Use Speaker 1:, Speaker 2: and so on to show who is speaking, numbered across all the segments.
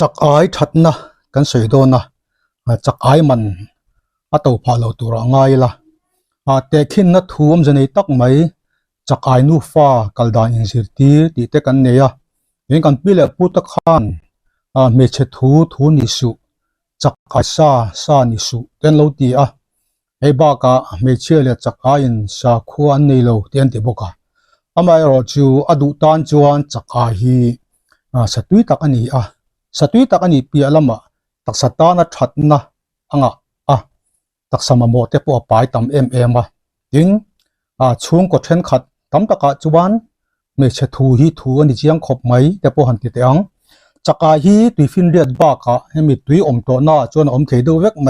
Speaker 1: จักไอทัดนะกันสวยโดนะจักไอมันตัวพาเราตัวง่ายละแต่ขินนัดทูมจะในตักไหมจักไอนูฟ้ากัลดาอินสิตีตีเตกันเนี่ยยังกันปีเล็กพูดขานเมชทูนิสุจักไอซานิสุเต็นเราตีไอ้บ้ากะเมเชเลจักไออินซาคูอันนี่เราเต็นติบกะไม่รอจูอดุตันจวนจักไอฮีสตุยตักอันนี้สตุยตักอันนี้ปีละมาตักสตานะชัดนะตักสมโมเตปอปายตำยิงช่วงกดเช่นขัดตำตะกะจวนเมชทูฮีทูอันนี้ยังขบไหมเตปหันติเตียงจักไอฮีตุยฟินเรียดบ้ากะให้มีตุยอมตัวหน้าจวนอมเขยดูเวกไหม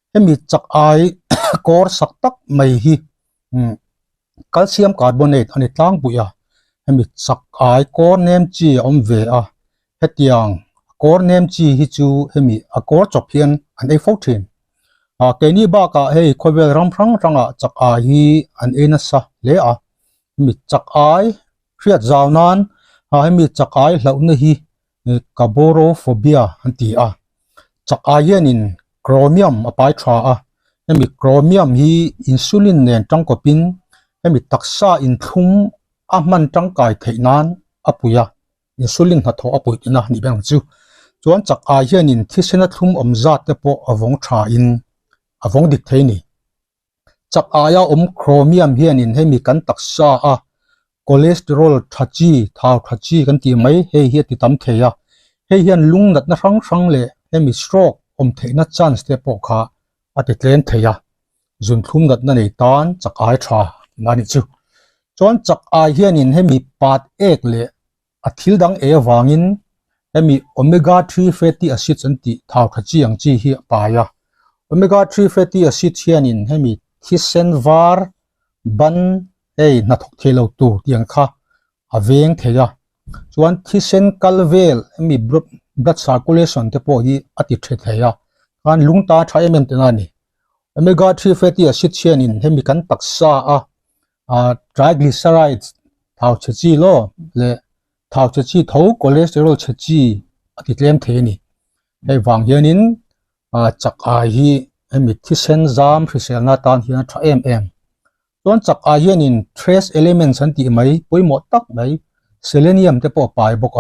Speaker 1: ให้มีจักไอกอร์สักตักไม่ฮีแคลเซียมคาร์บอเนตอันนี้ตั้งปุยให้มีจักไอกอร์เนมจีอมเวเฮตียงกอร์เนมจีฮิจูให้มีกอร์จบเพียนอันเอฟ14เกนี่บ้ากะให้คอยเวลรังจักไอฮีอันเอนัสเละมีจักไอเรียดจาวนั้นให้มีจักไอเหล่านี้ฮีคาร์โบโรโฟเบียอันตีจักไอเยนินโครเมียมไปทราให้มีโครเมียมฮีอินซูลินเนนจังกบินให้มีตักษาอินทุ่มมันจังไก่เทนั้นปุยอินซูลินหัดทอปุยนะนี่เป็นจู่จวนจักไอเยนินที่เสนทุ่มจัดเตปอวงทราอินวงดิกเทนี่จักไอยาโครเมียมเฮียนินให้มีกันตักษาคอเลสเตอรอลทัชจีท้าวทัชจีกันตีไหมให้เฮียติดตั้มเทียให้เฮียนลุงนัดนะรังเลยให้มีสโตรกเทนัดจันสเตปอค่ะติดเลนเทียจุนทุ่มนัดนั่นในตอนจักไอทรานั่นนี่จู่จวนจักไอเฮียนินให้มีปาดเอกเลยทิลดังวางินให้มีโอเมก้า3 fatty acids อันตีท้าวทัชจีอย่างจีเฮียปายโอเมก้า3 fatty acids เฮียนินให้มีทิเซนวาร์บันนัดทุกเทเลตูเตียงค่ะเวงเทียจวนทิเซนคัลเวลมีblood circulation เตปอฮีติดเทียการลุงตาใช้เมนเทนันนี่โอเมก้า3 fatty acids เฮียนินให้มีกันตักษาtriglycerides ท้าวทัชจีโลเลยท้าวทัชจีท้าวคอเลสเตอรอลทัชจีติดเลนเทนี่ให้วางเฮียนินจักไอฮีให้มีทิเซนซามฟิเซลนาตานเฮียทราส่วนจักไอเฮียนิน trace elements อันที่ไม่ป่วยหมดตักไม่เซเลเนียมเตปอปายบอก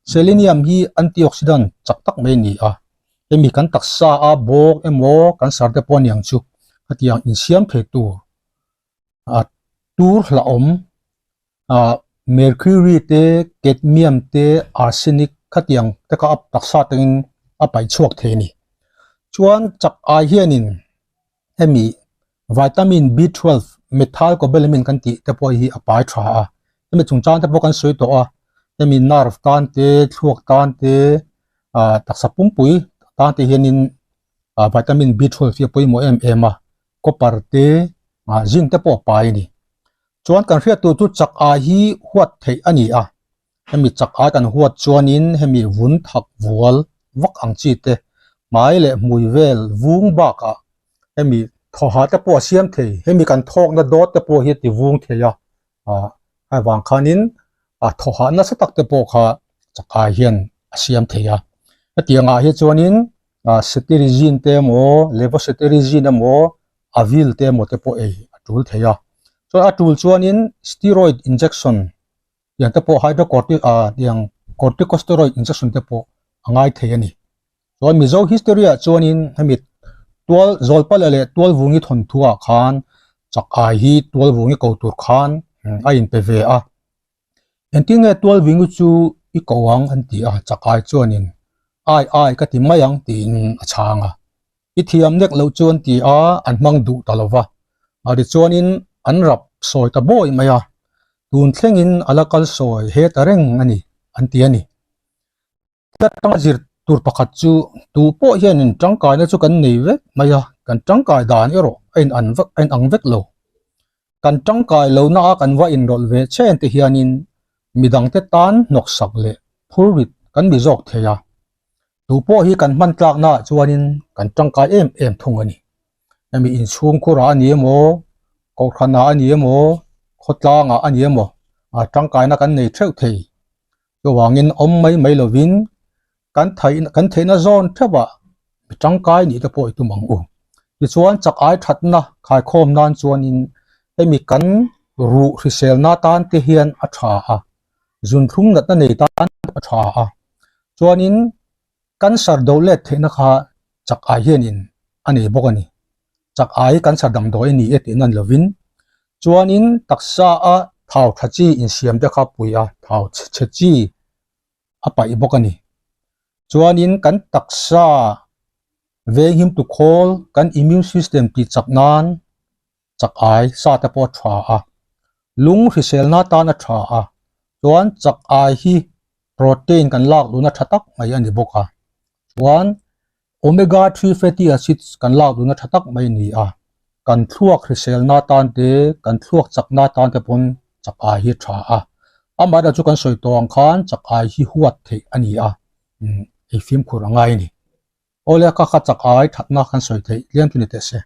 Speaker 1: เซเลเนียมฮีแอนตี้ออกซิแดนต์จักตักไม่นี่ให้มีกันตักษาบอกกันสารเตปอนี่ยังชุกที่ยังอินเซียมเพตูตูร์ละเมอร์คิวรีเตเกดเมียมเตอาร์เซนิกขัดยังแต่ก็ตักษาตึงไปช่วงเทนี่ชวนจักไอเฮียนินให้มีวิตามิน B12 เมทัลโคเบลามินกันติแต่พอฮีไปทราให้มีจงจานแต่พอกันสวยตัวให้มีนาร์ฟตานเตช่วงตานเตตักษาปุ่มปุยตานเตเฮียนินวิตามิน B12 ที่ปุยโมก็ปาร์เตจิงแต่พอไปนี่จวนกันเรียกตัวจักไอฮีหัวเทอันนี้ให้มีจักไอกันหัวจวนินให้มีวุ้นทักวัววักอังจีเตหมายเลมวยเวลวุ้งบักให้มีทหารตะปัวเสียมเทให้มีการทอกนัดโดดตะปัวเฮติวุ้งเทียให้วางขานินทหารนัสตักตะปัวขาจักไอเฮียนเสียมเทียเตียงอาเฮจวนินสเตอริจินเตโมเลวสเตอริจินโมอาวิลเตโมตะปัวจูลเทียส่วนจูลจวนินสเตียรอยด์อินเจคชั่นอย่างตะปัวไฮโดรคอร์ติอย่างคอร์ติโคสเตียรอยด์อินเจคชั่นตะปัวง่ายเทียนี่ส่วนมิโซฮิสเตอรีจวนินให้มีตัวจอลปะเลยตัววงนี้ทนทัวขานจักไอฮีตัววงนี้เกาตัวขานอินเปเวเอ็นที่เงตัววงนี้จูอีกวังอันที่จักไอจวนินไอก็ที่ไม่ยังตีนช่างอีที่อันเด็กเราจวนที่อันมังดูตลอดว่าดิจวนินอันรับสวยตะโบยไม่ตูนเท่งินอลากัลสวยเฮตเร่งอันที่นี่แต่ตั้งจิตตัวประคัตจูตัวพ่อเฮียนินจังกายนั่นจูกันนี่เวกไม่กันจังกายด่านโรอังเวกโลกันจังกายโลน่ากันว่าอินโรลเวเช่นที่เฮียนินมีดังเตตันนกสักเล่พูดวิดกันมีจอกเทียตัวพ่อเฮียกันมันกลางน่าจวนินกันจังกายทงอันนี้ยังมีอินช่วงคุราอันนี้โมกอขนาอันนี้โมขดลางอันนี้โมจังกายนักกันนี่เท่าเทียตัววางินไม่โลวิน kan thai na zone thaba tangkai ni te poi tu mang u ti chuan chak ai thatna khai khom nan chuan in hemi kan ru hrisel na tan te hian a tha a zun thung nat na nei tan a tha a chuan in kan sar dolet theina kha chak ai hian in ani bokani chak ai kan sar dam doi ni et in an lovin chuan in taksa a thau thachi in siam te kha puya thau chechi apai bokani chuan in kan taksa veng him to call kan immune system ti chaknan chak ai sa ta po tha a lung hrisel na ta na tha a chuan chak ai hi protein kan lak lu na thatak mai ani boka chuan omega 3 fatty acids kan lak lu na thatak mai ni a kan thuak hrisel na tan te kan thuak chak na tan te pon chak ai hi tha a amada chu kan soi tong khan chak ai hi huat the ani a ei film khurangai ni ole ka kha chak ai thatna khan soi the lian tu ni te se